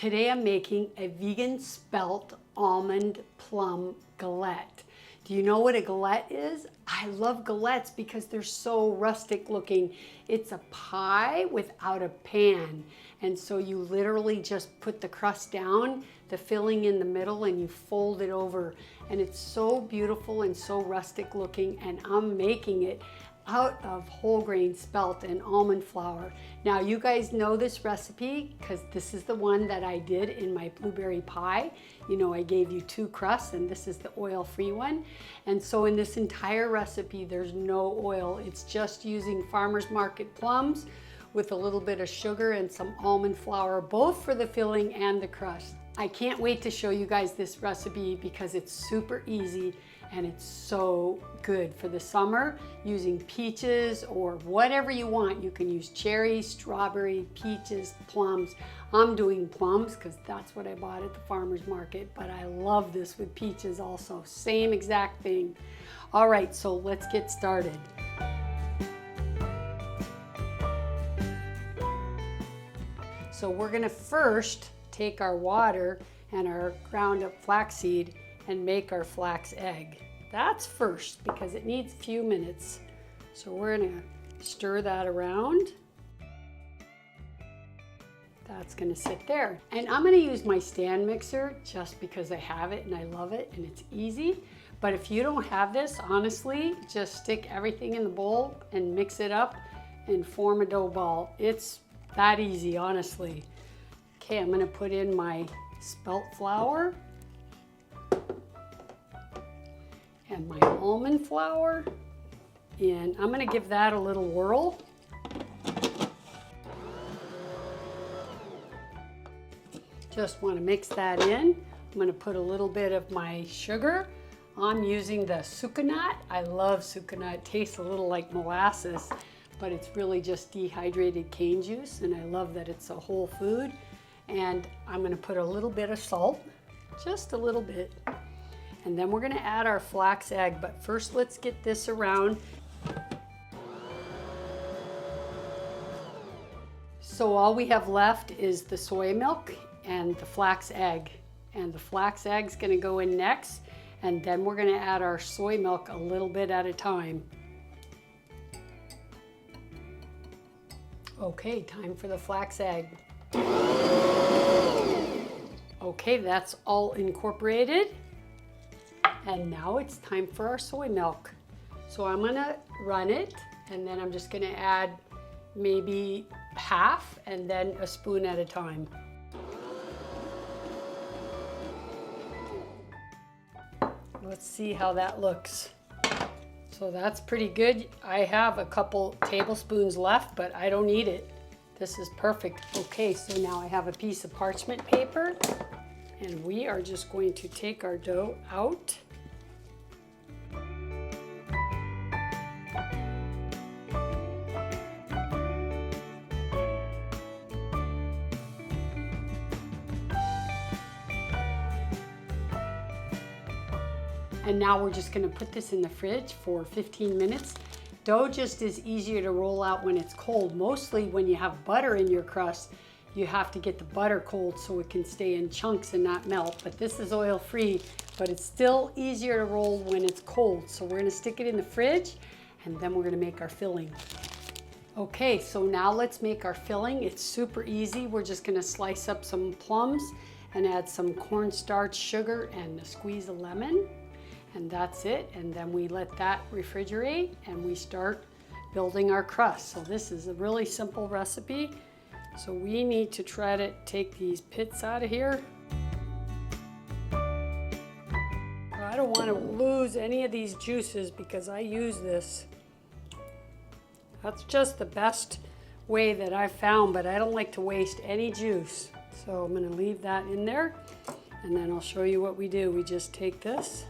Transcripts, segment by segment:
Today I'm making a vegan spelt almond plum galette. Do you know what a galette is? I love galettes because they're so rustic looking. It's a pie without a pan. And so you literally just put the crust down, the filling in the middle, and you fold it over. And it's so beautiful and so rustic looking, and I'm making it out of whole grain spelt and almond flour. Now you guys know this recipe because this is the one that I did in my blueberry pie. You know, I gave you 2 crusts and this is the oil-free one. And so in this entire recipe, there's no oil. It's just using farmer's market plums with a little bit of sugar and some almond flour, both for the filling and the crust. I can't wait to show you guys this recipe because it's super easy and it's so good for the summer, using peaches or whatever you want. You can use cherry, strawberry, peaches, plums. I'm doing plums because that's what I bought at the farmer's market, but I love this with peaches also. Same exact thing. All right, so let's get started. So we're gonna first take our water and our ground up flaxseed and make our flax egg. That's first because it needs a few minutes. So we're gonna stir that around. That's gonna sit there. And I'm gonna use my stand mixer just because I have it and I love it and it's easy. But if you don't have this, honestly, just stick everything in the bowl and mix it up and form a dough ball. It's that easy, honestly. Okay, I'm gonna put in my spelt flour and my almond flour, and I'm gonna give that a little whirl. Just wanna mix that in. I'm gonna put a little bit of my sugar. I'm using the sucanat. I love sucanat. It tastes a little like molasses, but it's really just dehydrated cane juice, and I love that it's a whole food. And I'm gonna put a little bit of salt, just a little bit. And then we're gonna add our flax egg, but first let's get this around. So all we have left is the soy milk and the flax egg. And the flax egg's gonna go in next, and then we're gonna add our soy milk a little bit at a time. Okay, time for the flax egg. Okay, that's all incorporated. And now it's time for our soy milk. So I'm gonna run it, and then I'm just gonna add maybe half and then a spoon at a time. Let's see how that looks. So that's pretty good. I have a couple tablespoons left, but I don't need it. This is perfect. Okay, so now I have a piece of parchment paper, and we are just going to take our dough out. And now we're just gonna put this in the fridge for 15 minutes. Dough just is easier to roll out when it's cold. Mostly when you have butter in your crust, you have to get the butter cold so it can stay in chunks and not melt. But this is oil-free, but it's still easier to roll when it's cold. So we're gonna stick it in the fridge, and then we're gonna make our filling. Okay, so now let's make our filling. It's super easy. We're just gonna slice up some plums and add some cornstarch sugar and a squeeze of lemon. And that's it, and then we let that refrigerate and we start building our crust. So this is a really simple recipe. So we need to try to take these pits out of here. I don't want to lose any of these juices because I use this. That's just the best way that I've found, but I don't like to waste any juice. So I'm gonna leave that in there, and then I'll show you what we do. We just take this.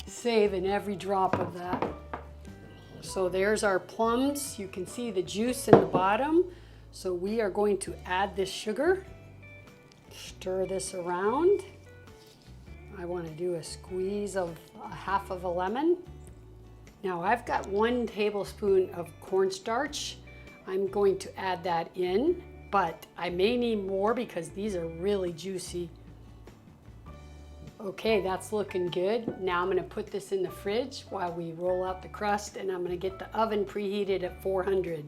Saving every drop of that. So there's our plums. You can see the juice in the bottom. So we are going to add this sugar. Stir this around. I want to do a squeeze of half of a lemon. Now I've got 1 tablespoon of cornstarch. I'm going to add that in, but I may need more because these are really juicy. Okay, that's looking good. Now I'm going to put this in the fridge while we roll out the crust, and I'm going to get the oven preheated at 400.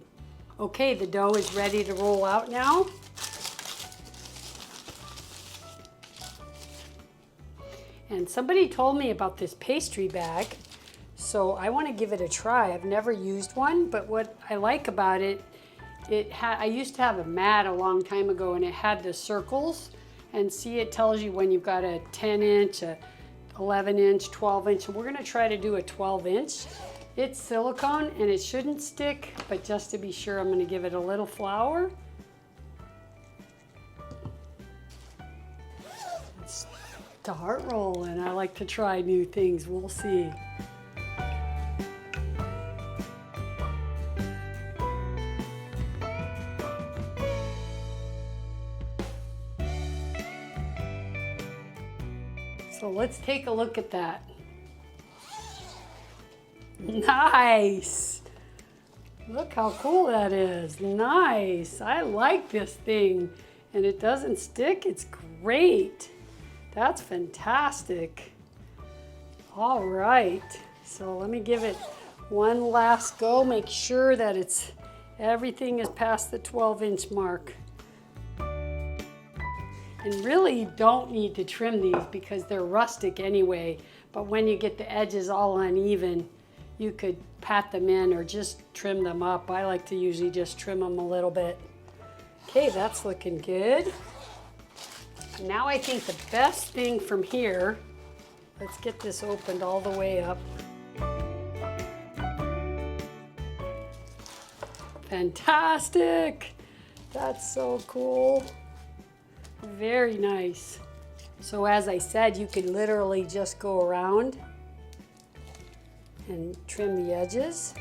Okay, the dough is ready to roll out now. And somebody told me about this pastry bag, so I want to give it a try. I've never used one, but what I like about it, I used to have a mat a long time ago, and it had the circles. And see, it tells you when you've got a 10-inch, a 11-inch, 12-inch, and we're gonna try to do a 12-inch. It's silicone and it shouldn't stick, but just to be sure, I'm gonna give it a little flour. Let's start rolling. I like to try new things, we'll see. So let's take a look at that. Nice! Look how cool that is. Nice. I like this thing. And it doesn't stick. It's great. That's fantastic. All right. So let me give it one last go. Make sure that everything is past the 12-inch mark. And really, you don't need to trim these because they're rustic anyway. But when you get the edges all uneven, you could pat them in or just trim them up. I like to usually just trim them a little bit. Okay, that's looking good. Now I think the best thing from here, let's get this opened all the way up. Fantastic! That's so cool. Very nice. So as I said, you can literally just go around and trim the edges.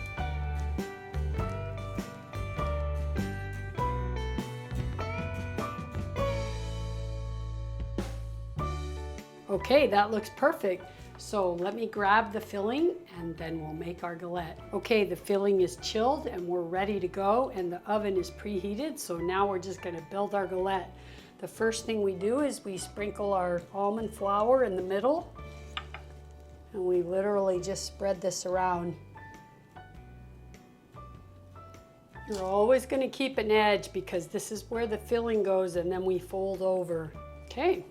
Okay, that looks perfect. So let me grab the filling and then we'll make our galette. Okay, the filling is chilled and we're ready to go, and the oven is preheated. So now we're just gonna build our galette. The first thing we do is we sprinkle our almond flour in the middle, and we literally just spread this around. You're always going to keep an edge because this is where the filling goes, and then we fold over. Okay,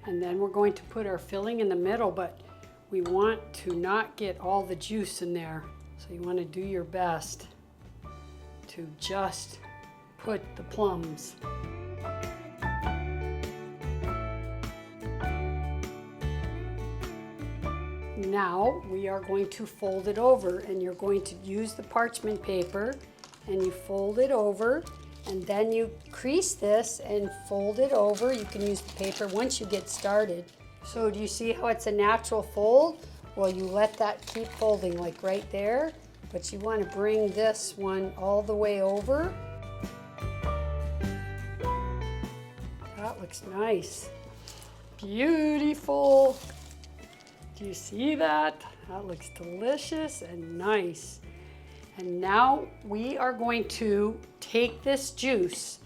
and then we're going to put our filling in the middle, but we want to not get all the juice in there. So you want to do your best to just put the plums. Now we are going to fold it over, and you're going to use the parchment paper and you fold it over, and then you crease this and fold it over. You can use the paper once you get started. So do you see how it's a natural fold? Well, you let that keep folding like right there, but you want to bring this one all the way over. That looks nice. Beautiful. Do you see that? That looks delicious and nice. And now we are going to take this juice,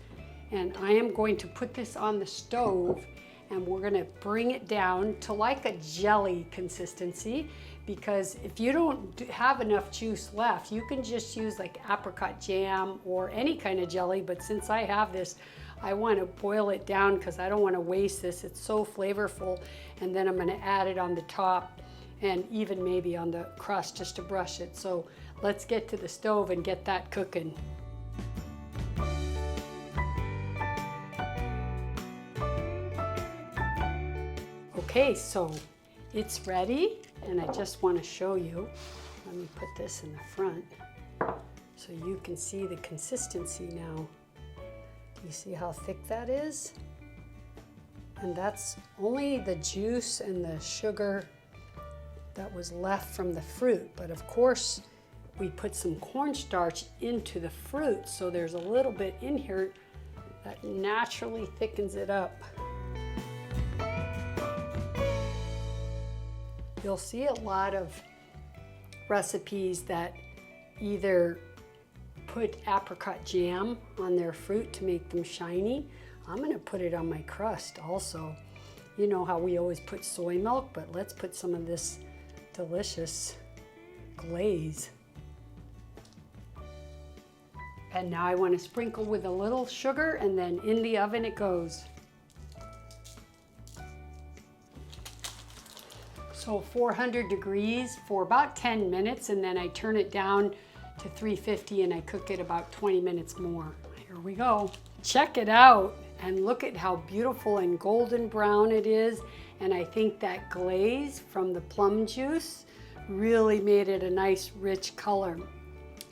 and I am going to put this on the stove, and we're going to bring it down to like a jelly consistency, because if you don't have enough juice left, you can just use like apricot jam or any kind of jelly, but since I have this, I want to boil it down because I don't want to waste this. It's so flavorful. And then I'm going to add it on the top and even maybe on the crust just to brush it. So let's get to the stove and get that cooking. Okay, so it's ready, and I just want to show you. Let me put this in the front so you can see the consistency now. You see how thick that is? And that's only the juice and the sugar that was left from the fruit. But of course, we put some cornstarch into the fruit, so there's a little bit in here that naturally thickens it up. You'll see a lot of recipes that either put apricot jam on their fruit to make them shiny. I'm going to put it on my crust also. You know how we always put soy milk, but let's put some of this delicious glaze. And now I want to sprinkle with a little sugar, and then in the oven it goes. So 400 degrees for about 10 minutes, and then I turn it down to 350 and I cook it about 20 minutes more. Here we go. Check it out and look at how beautiful and golden brown it is. And I think that glaze from the plum juice really made it a nice rich color.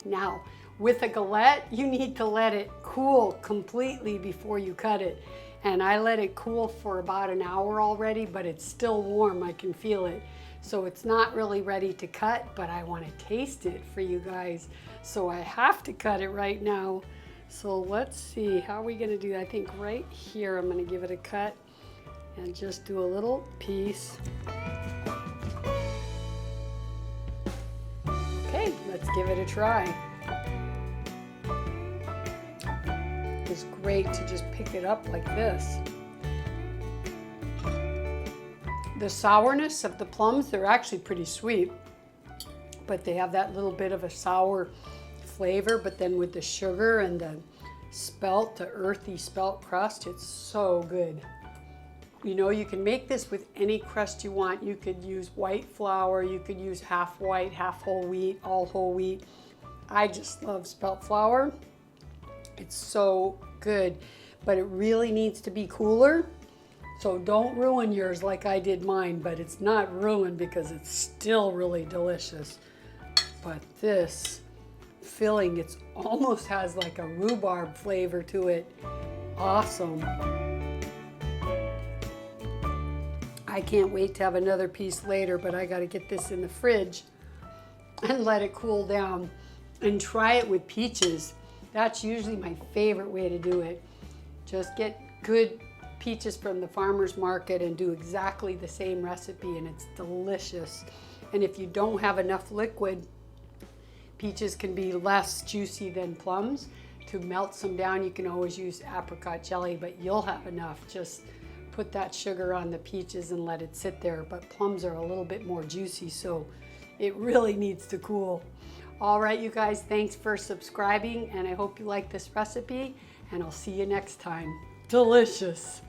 Now, with a galette, you need to let it cool completely before you cut it. And I let it cool for about an hour already, but it's still warm, I can feel it. So it's not really ready to cut, but I want to taste it for you guys. So I have to cut it right now. So let's see, how are we gonna do that? I think right here I'm gonna give it a cut and just do a little piece. Okay, let's give it a try. It's great to just pick it up like this. The sourness of the plums, they're actually pretty sweet, but they have that little bit of a sour flavor, but then with the sugar and the spelt, the earthy spelt crust, it's so good. You know, you can make this with any crust you want. You could use white flour, you could use half white, half whole wheat, all whole wheat. I just love spelt flour. It's so good, but it really needs to be cooler. So don't ruin yours like I did mine, but it's not ruined because it's still really delicious. But this filling, it almost has like a rhubarb flavor to it. Awesome. I can't wait to have another piece later, but I got to get this in the fridge and let it cool down and try it with peaches. That's usually my favorite way to do it. Just get good peaches from the farmer's market and do exactly the same recipe, and it's delicious. And if you don't have enough liquid, peaches can be less juicy than plums. To melt some down, you can always use apricot jelly, but you'll have enough. Just put that sugar on the peaches and let it sit there. But plums are a little bit more juicy, so it really needs to cool. All right, you guys, thanks for subscribing, and I hope you like this recipe, and I'll see you next time. Delicious.